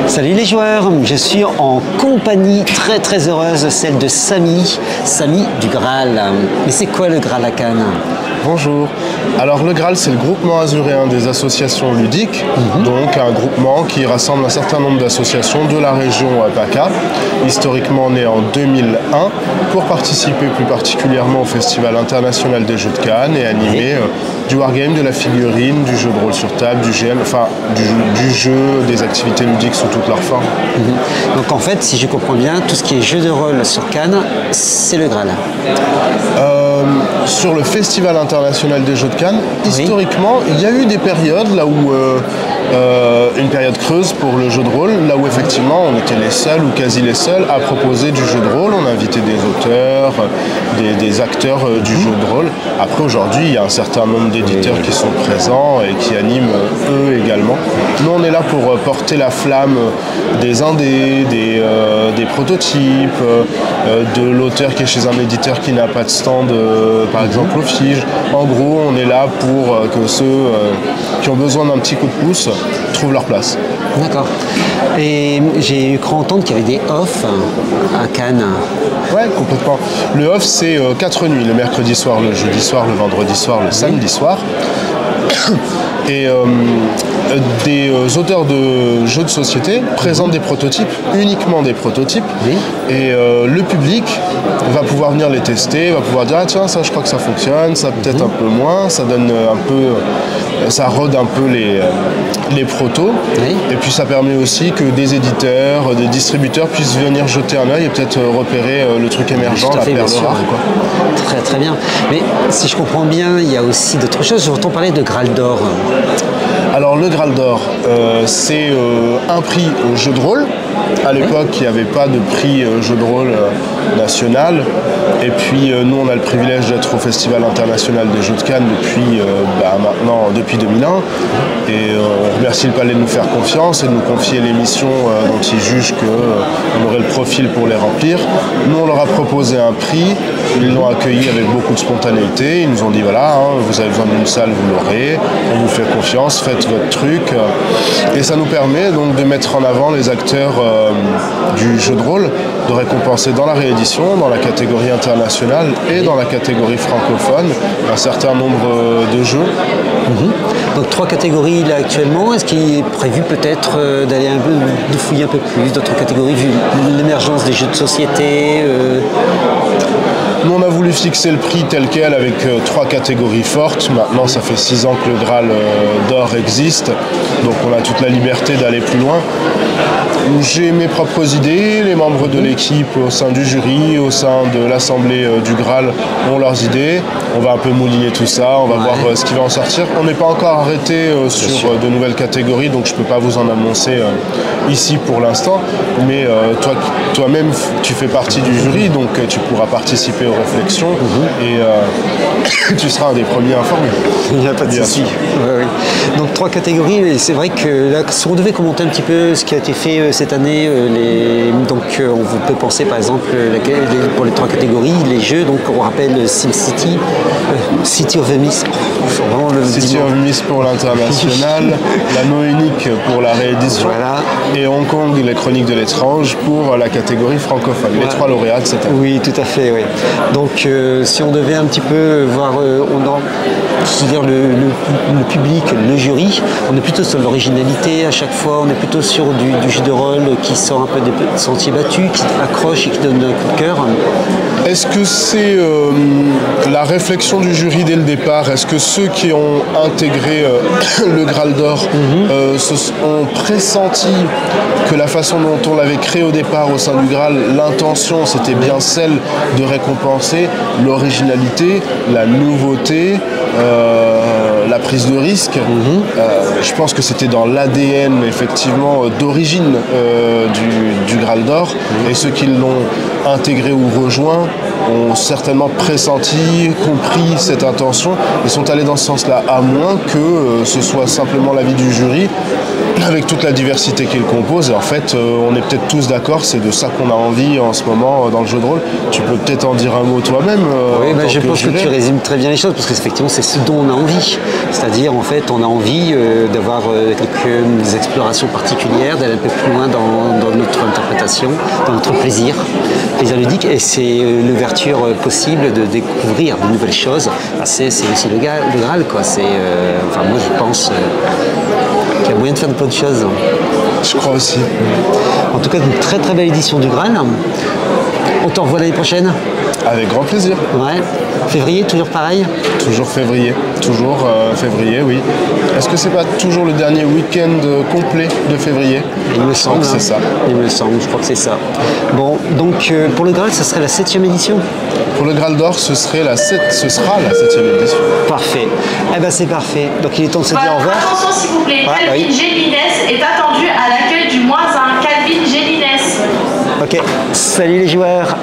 Salut les joueurs, je suis en compagnie très heureuse, celle de Samy du Graal. Mais c'est quoi le Graal à Cannes? Bonjour. Alors le Graal, c'est le groupement azuréen des associations ludiques, donc un groupement qui rassemble un certain nombre d'associations de la région PACA, historiquement né en 2001, pour participer plus particulièrement au Festival international des jeux de Cannes et animer du wargame, de la figurine, du jeu de rôle sur table, du GM, enfin du jeu, des activités ludiques sous toutes leurs formes. Donc en fait, si je comprends bien, tout ce qui est jeu de rôle sur Cannes, c'est le Graal. Sur le Festival international des jeux de Cannes, historiquement, il y a eu des périodes là où une période creuse pour le jeu de rôle, là où effectivement on était les seuls ou quasi les seuls à proposer du jeu de rôle. On invitait des auteurs, des acteurs du jeu de rôle. Après aujourd'hui, il y a un certain nombre d'éditeurs qui sont présents et qui animent eux également. Nous on est là pour porter la flamme des indés, des prototypes, de l'auteur qui est chez un éditeur qui n'a pas de stand, par exemple au Fige. En gros, on est là pour que ceux qui ont besoin d'un petit coup de pouce trouvent leur place. D'accord. Et j'ai cru entendre qu'il y avait des off à Cannes. Ouais, complètement. Le off, c'est 4 nuits, le mercredi soir, le jeudi soir, le vendredi soir, le samedi soir. Et des auteurs de jeux de société présentent des prototypes, uniquement des prototypes, et le public va pouvoir venir les tester, va pouvoir dire ah tiens ça je crois que ça fonctionne, ça peut-être un peu moins, ça donne un peu, ça rôde un peu les protos, et puis ça permet aussi que des éditeurs, des distributeurs puissent venir jeter un œil et peut-être repérer le truc émergent, la perle rare. Très bien. Mais si je comprends bien, il y a aussi d'autres choses. J'entends parler de Graal d'or. Alors le Graal d'or, c'est un prix jeu de rôle. À l'époque, il n'y avait pas de prix jeu de rôle national. Et puis nous, on a le privilège d'être au Festival international des jeux de Cannes depuis 2001. Et on remercie le Palais de nous faire confiance et de nous confier les missions dont ils jugent qu'on aurait le profil pour les remplir. Nous, on leur a proposé un prix. Ils l'ont accueilli avec beaucoup de spontanéité. Ils nous ont dit voilà, vous avez besoin d'une salle, vous l'aurez. On vous fait confiance, faites votre truc. Et ça nous permet donc de mettre en avant les acteurs du jeu de rôle, de récompenser dans la réédition, dans la catégorie internationale et dans la catégorie francophone un certain nombre de jeux. Donc 3 catégories là actuellement. Est-ce qu'il est prévu peut-être d'aller un peu, de fouiller un peu plus d'autres catégories vu l'émergence des jeux de société Nous, on a voulu fixer le prix tel quel avec 3 catégories fortes. Maintenant, ça fait 6 ans que le Graal d'or existe, donc on a toute la liberté d'aller plus loin. J'ai mes propres idées, les membres de l'équipe au sein du jury, au sein de l'assemblée du Graal ont leurs idées. On va un peu mouliner tout ça, on va voir ce qui va en sortir. On n'est pas encore arrêté sur de nouvelles catégories, donc je ne peux pas vous en annoncer ici pour l'instant. Mais toi-même, tu fais partie du jury, donc tu pourras participer aux réflexions et tu seras un des premiers informés. Il n'y a pas de souci. Donc 3 catégories, et c'est vrai que là, si on devait commenter un petit peu ce qui a été fait cette année, on peut penser par exemple pour les 3 catégories, les jeux, donc on rappelle SimCity, City of the Mist, City of the Mist pour l'international, l'anneau unique pour la réédition, et Hong Kong, les chroniques de l'étrange pour la catégorie francophone, les 3 lauréats de cette année. Oui, tout à fait, oui. Donc si on devait un petit peu voir, c'est-à-dire le public, le jury, on est plutôt sur l'originalité à chaque fois, on est plutôt sur du jeu de rôle qui sort un peu des sentiers battus, qui accroche et qui donne un coup de cœur. Est-ce que c'est la réflexion du jury dès le départ? Est-ce que ceux qui ont intégré le Graal d'or ont pressenti que la façon dont on l'avait créé au départ au sein du Graal, l'intention c'était bien celle de récompenser l'originalité, la nouveauté, la prise de risque. Je pense que c'était dans l'ADN effectivement d'origine du Graal d'or, et ceux qui l'ont intégré ou rejoint ont certainement pressenti, compris cette intention et sont allés dans ce sens-là, à moins que ce soit simplement l'avis du jury, avec toute la diversité qu'il compose. Et en fait, on est peut-être tous d'accord, c'est de ça qu'on a envie en ce moment dans le jeu de rôle. Tu peux peut-être en dire un mot toi-même. Oui, je pense que tu résumes très bien les choses, parce que effectivement, c'est ce dont on a envie. C'est-à-dire, en fait, on a envie d'avoir quelques explorations particulières, d'aller un peu plus loin dans notre interprétation, dans notre plaisir ludique, et c'est l'ouverture possible de découvrir de nouvelles choses. C'est aussi le Graal, quoi. Moi, je pense qu'il y a moyen de faire de plein de choses. Je crois aussi. En tout cas, une très très belle édition du Graal. On te revoit l'année prochaine. Avec grand plaisir. Ouais. Février, toujours pareil? Toujours février. Toujours février, oui. Est-ce que c'est pas toujours le dernier week-end complet de février? Il me semble. C'est ça. Il me semble, je crois que c'est ça. Bon, donc pour le Graal, ce serait la 7e édition? Pour le Graal d'Or, ce sera la 7e édition. Parfait. Eh ben c'est parfait. Donc il est temps de se dire au revoir. Attention s'il vous plaît, Calvin Gélines est attendu à l'accueil du -1. Calvin Gélines. Ok, salut les joueurs.